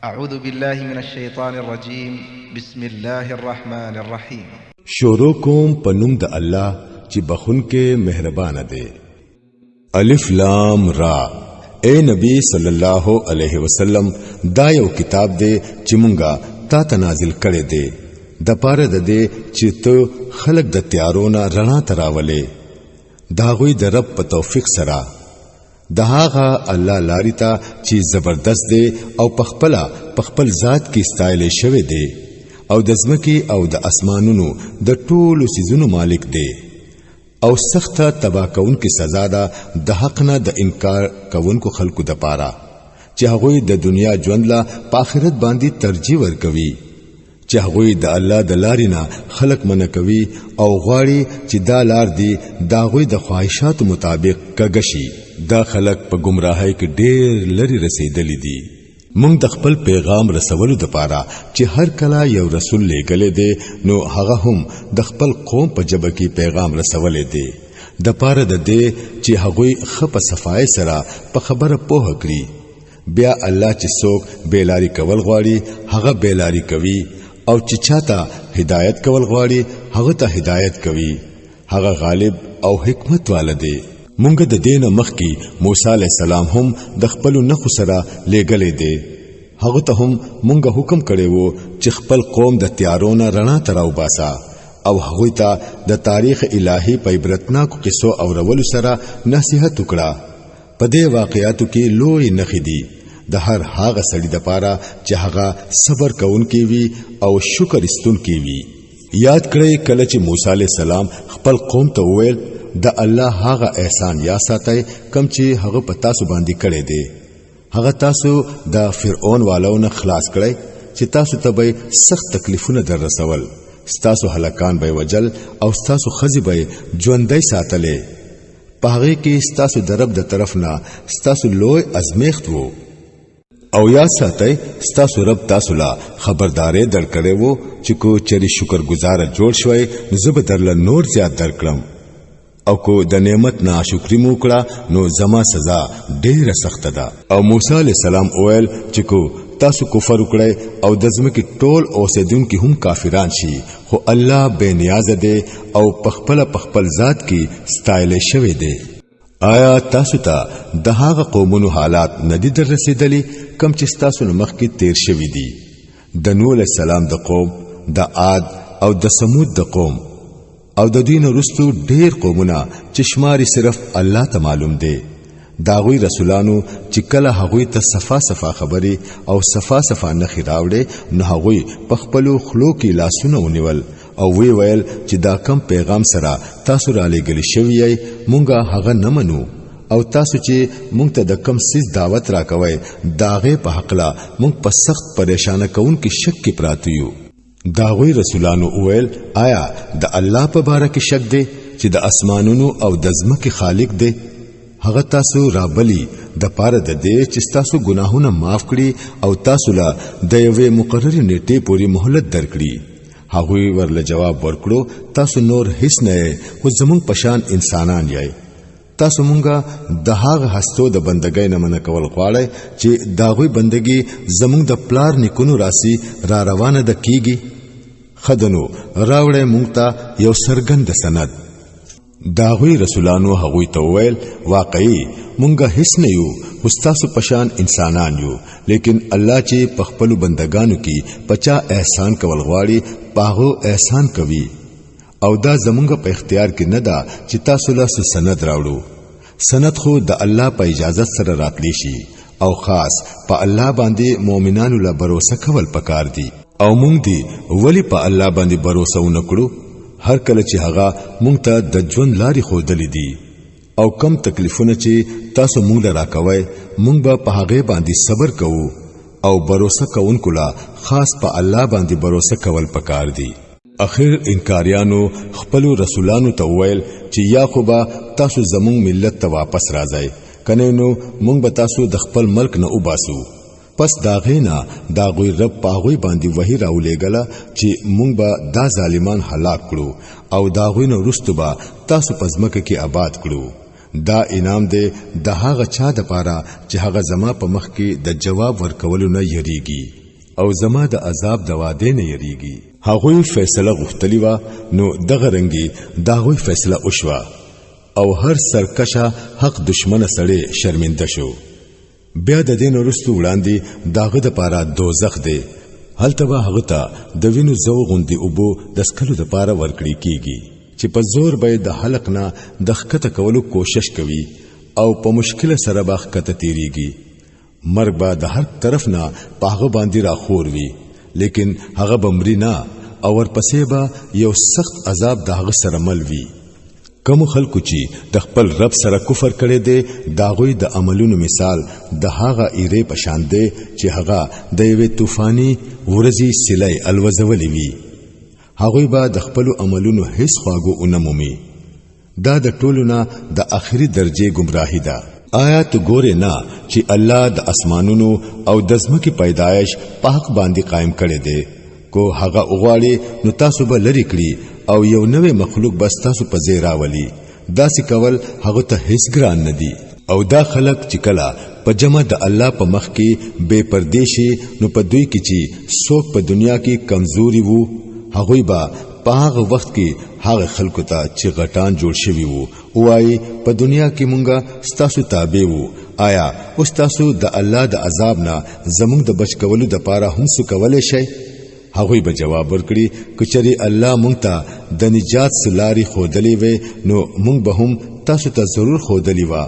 أعوذ بالله من الشيطان الرجيم بسم الله الرحمن الرحيم شروع کوم په نوم د الله چې بخون کې مهربان دی. الف لام را. اے نبی صلی الله علیه وسلم دا یو کتاب دی چې مونږه تا ته نازل کړی دی د پاره د دې چې ته خلق د تیارونه رڼا تراولې دا غوي د رب په توفیق سره دهاغه الله لاري ته چې زبردست دی او پخپل ذات کې استایل شوی دی او د ځمکې او د اسمانونو د ټولو سيزونو مالک دی او سخته تبا کون کی سزا ده د حق نه د انکار کوونکو خلقو د پاره چې هغه د دنیا ژوند لا په آخرت باندې ترجیح ورکوي چې هغه د الله د لارې نه خلق منع کوي او غواړي چې دا لار دی دا غوي د خواهشات مطابق کګشي دا خلق په گمراهۍ کې ډېر لري رسیدلی دي. مونږ د خپل پیغام رسولو د پاره چې هر کله یو رسول لېږلی دی نو هغه هم د خپل قوم په جبه کې پیغام رسولې دی د پاره د دې چې هغوی خپ صفای سره په خبره پوه کړي. بیا الله چې څوک بیلاری کول غواړي هغه بیلاری کوي او چې چاته هدایت کول غواړي هغه ته هدایت کوي. هغه غالب او حکمت والده. مونږ د دینه مخکې موسی علی السلام هم د خپل نخو سره لېګلې دی. هغه ته هم مونږ حکم کړی وو چې خپل قوم د تیارونه رڼا تراو باسا او هغه ته د تاریخ الهي په عبرتناکو قصو اورولو سره نصيحت وکړه. په دې واقعاتو کې لوی نخې دي د هر هغه سړي د پاره چې هغه صبر کوونکی وي او شکر استونکی وي. یاد کړئ کله چې موسی علی السلام خپل قوم ته وویل د الله هغه احسان یا ساتي کم چې هغه په تاسو باندې کړی دی. هغه تاسو د فرعون والو نه خلاص کړی چې تاسو ته به سخت تکلیفونه در رسول ستاسو هلاکان به وجل او ستاسو خزي به ژوندۍ ساتلې. په هغه کې ستاسو درب د طرف نه ستاسو لوی ازمیخت وو او یا ساتي ستاسو رب تاسو لا خبردارې درکړې وو چې کو چری شکرګزار جوړ شوي زب درل نور زیات درکړم او کو د نعمت ناشکری مو کړه نو زما سزا ډیره سخت ده. او موسی علی السلام اویل چې کو تاسو کفر وکړئ او د ځمکې ټول اوسیدونکو هم کافران شي خو الله بے نیاز دی او پخپل ذات کې ستایل شوی دی. آیا تاسو ته د هغه قومونو حالات ندي در رسیدلی کم چې تاسو نو مخکې تیر شوی دي؟ د نوح علیہ السلام د قوم د عاد او د ثمود د قوم او د دین رستو ډیر قومونه چې شماري صرف الله ته معلوم دی. داغوی رسولانو چې کله هغوی ته صفا خبري او صفا نه خراوړي نو هغوی په خپل خلو کې لاسونه ونیول او وی ویل چې دا کم پیغام سره تاسو را لېږل شوی مونږه هغه نه منو او تاسو چې مونږ ته د کم سیس دعوت راکوي داغه په حق لا مونږ په سخت پریشان کون کې شک کې پراته یو. داغوی رسولانو اویل آیا د الله په باره کې شک دی چې د اسمانونو او د ځمکې خالق دی؟ هغه تاسو رابلی د پاره د دې چې تاسو ګناهونه معاف کړي او تاسو لا د یوې مقرره نیټه پوری مهلت درکړي. هغوی ورله جواب ورکړو تاسو نور هیڅ نه خو زمون پشان انسانان یای. تاسو مونږه د هغه هستو د بندګۍ نه من کول غواړي چې داغوی بندګي زمونږ د پلار نکونو راسي را روانه د کیږي. خدنو راوړې مونږ ته یو سرګند سند. داغوی رسولانو هغوی ته ویل واقعي مونږه هیڅ نه یو خو تاسو پشان انسانان یو لیکن الله چې په خپل بندگانو کې پچا احسان کول غواړي پاغو احسان کوي او دا زمونږ په اختیار کې نه ده چې تاسو له سند راوړو. سند خو د الله په اجازه سره راتلی شي او خاص په الله باندې مؤمنانو له باور کول پکار دي. او مونږ دی ولی په الله باندې باور ونکړو هر کله چې هغه مونږ ته د ژوند لاري خودلې دي او کم تکلیفونه چې تاسو مونږ له راکوي مونږ به په هغه باندې صبر کوو او باور کوونکو لا خاص په الله باندې باور کول پکار دي. اخر انکاریانو خپل رسولانو ته ویل چې یا خو به تاسو زمون ملت ته واپس راځي کنه نو مونږ به تاسو د خپل ملک نه وباسو. پس داغینا داغوی رب پاغوی باندې وحی راولېګلا چې مونږ به دا ظالمان هلاک کړو او داغوی نو رستو به تاسو پزمکه کې آباد کړو. دا انعام دی د هغه چا د پاره چې هغه زما په مخ کې د جواب ورکولو نه یریږي او زما د عذاب د وعده نه یریږي. هغوی فیصله غوښتلی و نو دغه رنګي داغوی فیصله وشوه او هر سرکشه حق دشمنه سړی شرمنده شو. بیا د دین ورستو وړاندې داغه د پاره دوزخ دی، هلته به هغه ته د وینو زو غوندي اوبو د سکلو د پاره ورکړي کیږي چې په زور به د حلق نه د خکته کولو کوشش کوي او په مشکل سره به خکته تیریږي. مرګ به د هر طرف نه په هغه باندې راخور وي، لیکن هغه بمری نه او ورپسې به یو سخت عذاب د هغه سره مل وي. کوم خلکو چې د خپل رب سره کفر کړي دي داغوی د عملونو مثال د هغه ایره پشان دی چې هغه د یوې طوفاني ورځي سلای الوزولې وي. هغوی به د خپل عملونو هیڅ خواږو اونمومي. دا د ټولو نه د آخري درجه گمراهی ده. آیات ګوره نه چې الله د اسمانونو او د ځمکې پیدایش په حق باندې قائم کړي دي. کو هغه اوغاړي نو تاسو به لری کړی او یو نوې مخلوق بس تاسو په ځای راولي. داسې کول هغه ته هیڅ ګران نه دي. او دا خلق چې کله په جمع د الله په مخ کې بے پردیشي نو په دوی کې چې څوک په دنیا کې کمزوري وو هغوی به په هغه وخت کې هغه خلکو ته چې غټان جوړ شوی وو وایي په دنیا کې مونږه ستاسو تابع وو، آیا اوس تاسو د الله د عذاب نه زمونږ د بچ کولو د پاره هم څه کولای شئ؟ هغوی به جواب ورکړي کچري الله مونږ ته د نجات سلاری خودلې وې نو مونږ به هم تاسو ته ضرور خودلې وا.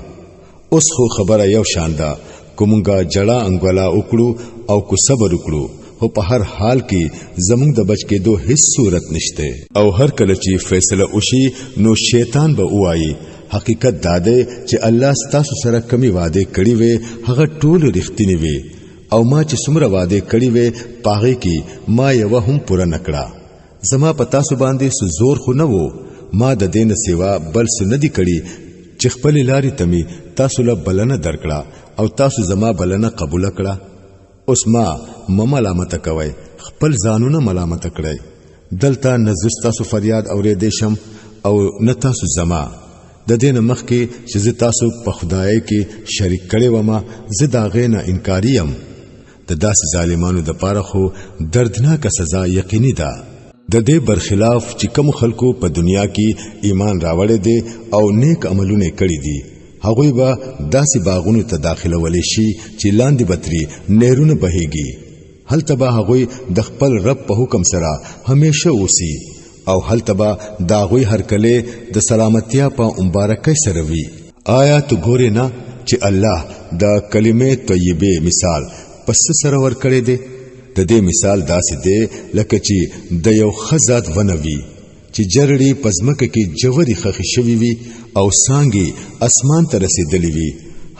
اوس خو خبره یو شان ده، کومګه جړه انګولا وکړو او کو صبر وکړو خو په هر حال کې زمونږ د بچ کېدو هیڅ صورت نشته. او هر کله چې فیصله وشي نو شیطان به وایي حقیقت داده چې الله ستاسو سره کمی وعده کړی وي هغه ټول رښتینی وي او ما چې څومره وعده کړی وي پاغه کې ما یو هم پوره نکړه. زما پتا سو باندې سو زور خو نه وو، ما د دین سیوا بل څه نه دی کړی چې خپل لارې تمي تاسو له بلنه درکړه او تاسو زما بلنه قبول کړه. اوس ما ملامت کوي، خپل ځانونه ملامت کړئ. دلته نزست تاسو فریاد اورې دیشم او نه تاسو زما د دین مخ کې چې تاسو په خدای کې شریک کړي ومه زه دا غینه انکاریم. د داسې ظالمانو د پاره خو دردناک سزا یقیني ده. د دې برخلاف چې کوم خلکو په دنیا کې ایمان راوړی دي او نیک عملونه کړی دي هغوی به داسې باغونو ته داخله ولې شي چې لاندې بتري نهرونه بهيږي. هلته به هغوی د خپل رب په حکم سره همیشه اوسي او هلته به داغوی هر کله د سلامتیا په مبارکۍ سره وي. آیا تو ګورې نه چې الله د کلمې طیبه مثال پس سره ور کړی دی؟ د دې مثال داسې دی لکه چې د یو خزات ونوي چې جرړي پزمکه کې جوړي خخې شوی وي او سانګي اسمان ته رسیدلی وي.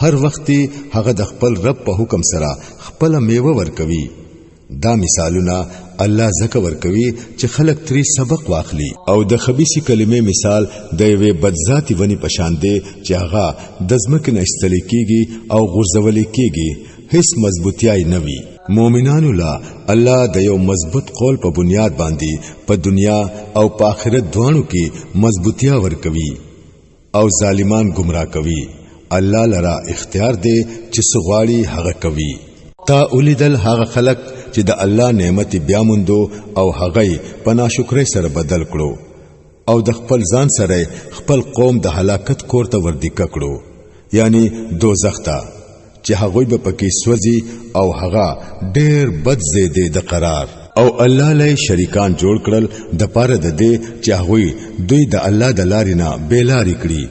هر وخت هغه د خپل رب په حکم سره خپل میوه ورکوي. دا مثالونه الله زکه ورکوي چې خلق تری سبق واخلي. او د خبيثي کلمې مثال د یوې بدذاتي ونی پشان دی چې هغه د ځمکې نه استل کېږي او غورځول کېږي، هیڅ مضبوطیای نه وي. مومنانو لا الله د یو مضبوط قول په بنیاد باندې په دنیا او په آخرت دوانو کې مضبوطیا ورکوي او ظالمان گمراه کوي. الله لرا اختیار دی چې سغواړي هغه کوي. تا اولیدل هغه خلق چې د الله نعمت بیا موندو او هغه په ناشکرۍ سره بدل کړو او د خپل ځان سره خپل قوم د هلاکت کور ته وردیکه کړو، یعنی دوزخ ته چې هغه به پکې سوځي او هغه ډېر بد زیاده د قرار. او الله له شریکان جوړ کړل د پاره د دې چې هغه دوی د الله د لارې نه بیلاری کړي.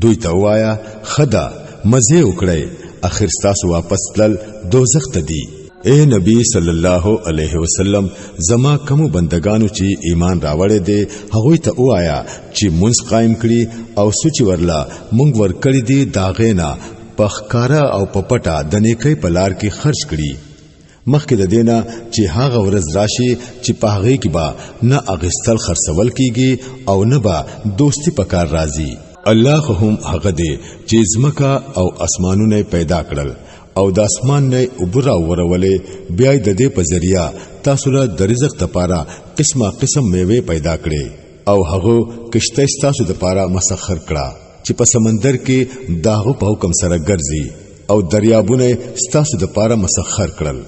دوی ته وایا خدا مزه وکړي، اخر تاسو واپس تل دوزخ ته دی. اے نبی صلی الله علیه وسلم زما کوم بندگانو چې ایمان راوړې دي هغه ته وایا چې مونږ قائم کړي او سوچ ورلا مونږ ور کړی دي داغینا پخکارا او پپټا د نیکی په لار کې خرج کړي. مخکې د دینه چې هغه ورځ راشي چې په هغه کې با نه اغستل خرڅول کیږي او نه با دوستی پکار راځي. الله هم هغه دی چې زمکا او اسمانونه پیدا کړل او د اسمان نه وبرا ورولې بیا د دې په ذریعہ تاسو له د رزق لپاره قسمه قسم میوه پیدا کړي او هغه کشته تاسو د لپاره مسخر کړه چې په سمندر کې داغو په حکم سره ګرځي او دریابونه ستاسو د پاره مسخر کړل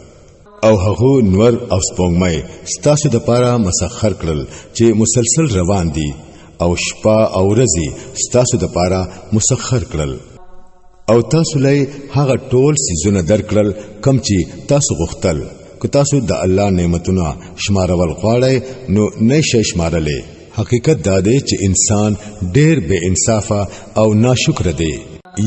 او هغه نور او سپوږمۍ ستاسو د پاره مسخر کړل چې مسلسل روان دي او شپه او ورځې ستاسو د پاره مسخر کړل او تاسو لای هغه ټول سيزونه درکړل کم چې تاسو غوښتل که تاسو د الله نعمتونه شمارول غواړئ نو نشئ شمارلې حقیقت دا دی چې انسان ډېر بے انصافه او ناشکر دی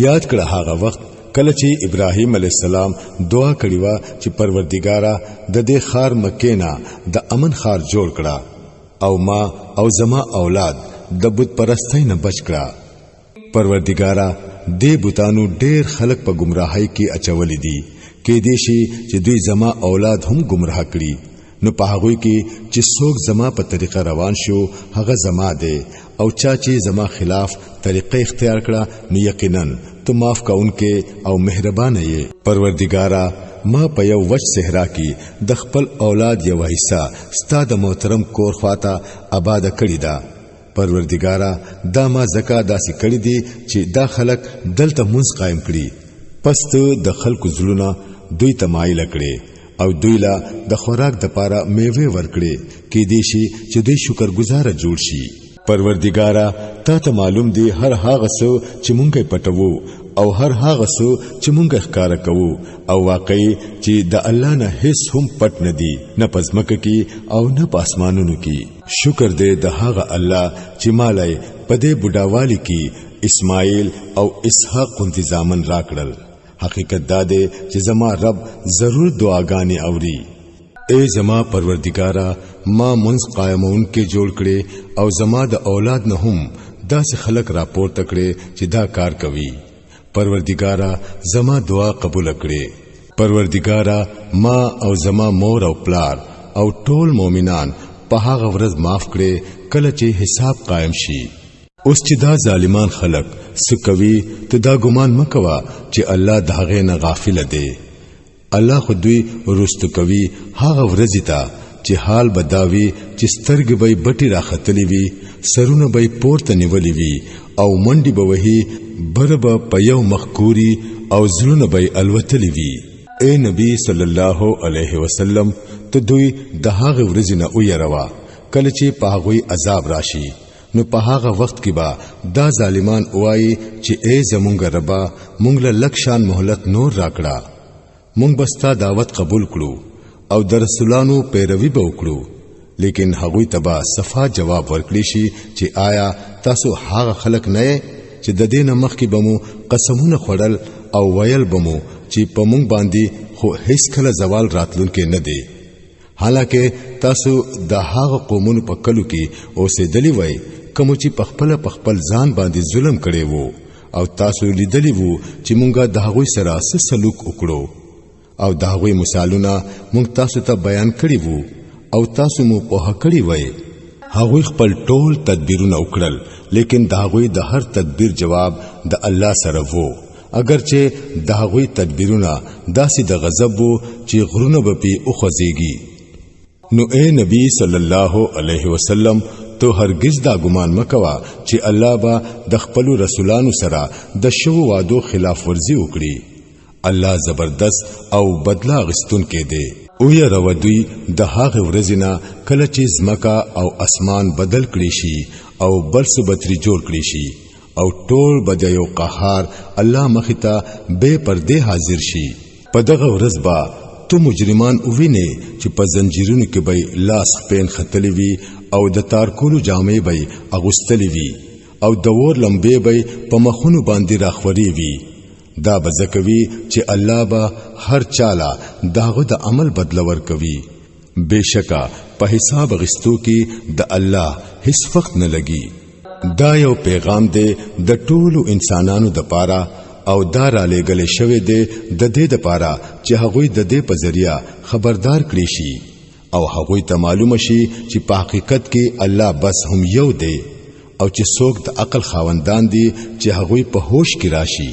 یاد کړه هغه وخت کله چې ابراهیم علی السلام دعا کړې و چې پروردګارا د دې خار مکه نه د امن خار جوړ کړه او ما او زما اولاد د بت پرستۍ نه بچ کړه پروردګارا دې بوتانو ډېر خلک په گمراهۍ کې اچولې دي کې دې شي چې دوی زما اولاد هم گمراه کړي نو په هغه کې چې څوک زما په طریقه روان شو هغه زما دی او چا چې زما خلاف طریقه اختیار کړه نو یقینا تو معاف کونکي او مهربان یې پروردګارا ما په یو وچ صحرا کې د خپل اولاد یو حصہ ستا د محترم کور خواته آباد کړی دا پروردګارا دا ما زکا داسې کړی دی چې دا خلک دلته منځ قائم کړي پس ته د خلکو زلونه دوی تمایل کړي او دوی لا د خوراک د پاره میوه ورکړي کې دي شي چې دوی شکرګزار جوړ شي پروردګارا تا ته معلوم دی هر هغه څه چې مونږه پټوو او هر هغه څه چې مونږه ښکارا کوو او واقعي چې د الله نه هیڅ هم پټ نه دی نه پزمکه کې او نه پاسمانونو کې شکر دې د هغه الله چې مالای په دې بډاوالي کې اسماعیل او اسحاق انتظامن راکړل حقیقت دا دی چې زما رب ضرور دعاګانې اوري اے زما پروردګارا ما منځ قائمون کې جوړ کړي او زما د اولاد نه هم داسې خلک راپورته کړي چې دا کار کوي پروردګارا زما دعا قبول کړي پروردګارا ما او زما مور او پلار او ټول مؤمنان په هغه ورځ معاف کړي کله چې حساب قائم شي اوس چې دا ظالمان خلق سکوي ته دا ګمان مکوا چې الله دغه نه غافل دی الله خو دوی ورست کوي هغه ورځی ته چې حال بداوي چې سترګې به بټي راختلې وي سرونه به پورته نیولې وي او منډي به وهي برب په یو مخکوري او زلونه به الوتلې وي اے نبی صلی الله علیه وسلم ته دوی د هغه ورځې نه ويروا کله چې په هغه عذاب راشي نو په هغه وخت کې با دا ظالمان وایي چې اے زمونږ ربا مونږ له لکشان مهلت نور راکړه مونږ بستا دعوت قبول کړو او د رسولانو پیروي به وکړو لیکن هغوی تبا صفا جواب ورکړي شي چې آیا تاسو هغه خلک نه چې د دین مخ کې بمو قسمونه خړل او ویل بمو چې په مونږ باندې خو هیڅ کله زوال راتلونکي نه دی حالکه تاسو د هغه قومونو په کلو کې اوسېدلی وای کوم چې پخپل ځان باندې ظلم کړي وو او تاسو لیدلی وو چې مونږه د هغوی سره سلوک وکړو او د هغوی مثالونه مونږ تاسو ته بیان کړي وو او تاسو مو په هکړی وای هغوی خپل ټول تدبیرونه وکړل لیکن د هغوی د هر تدبیر جواب د الله سره وو اگر چې د هغوی تدبیرونه داسې د غضب وو چې غرونه به پی اوخزيږي نو اے نبی صلی الله علیه وسلم تو هرگز دا ګمان مکوا چې الله با د خپل رسولانو سره د شو وعدو خلاف ورزي وکړي الله زبردست او بدلا غستون کې دی او یا رودوی د هغه ورځینا کله چې زمکا او اسمان بدل کړي شي او بل څه بتري جوړ کړي شي او ټول بد یو قهار الله مختا بے پرده حاضر شي په دغه ورځ با تو مجرمان اووینه چې په زنجیرونو کې به لاس پین ختلی وي او د تارکولو جامې به اغوستلی وي او د ور لمبې به په مخونو باندې راخوري وي دا بزکوي چې الله به هر چاله داغه د عمل بدلور کوي بشکا په حساب غستو کې د الله هیڅ وخت نه لګي دا یو پیغام دی د ټولو انسانانو د پاره او دار علی گله شوه دی د دې د پاره چې هغوی د دې په ذریعہ خبردار کړي شي او هغوی ته معلوم شي چې په حقیقت کې الله بس هم یو دی او چې څوک د عقل خاوندان دي چې هغوی په هوش کې راشي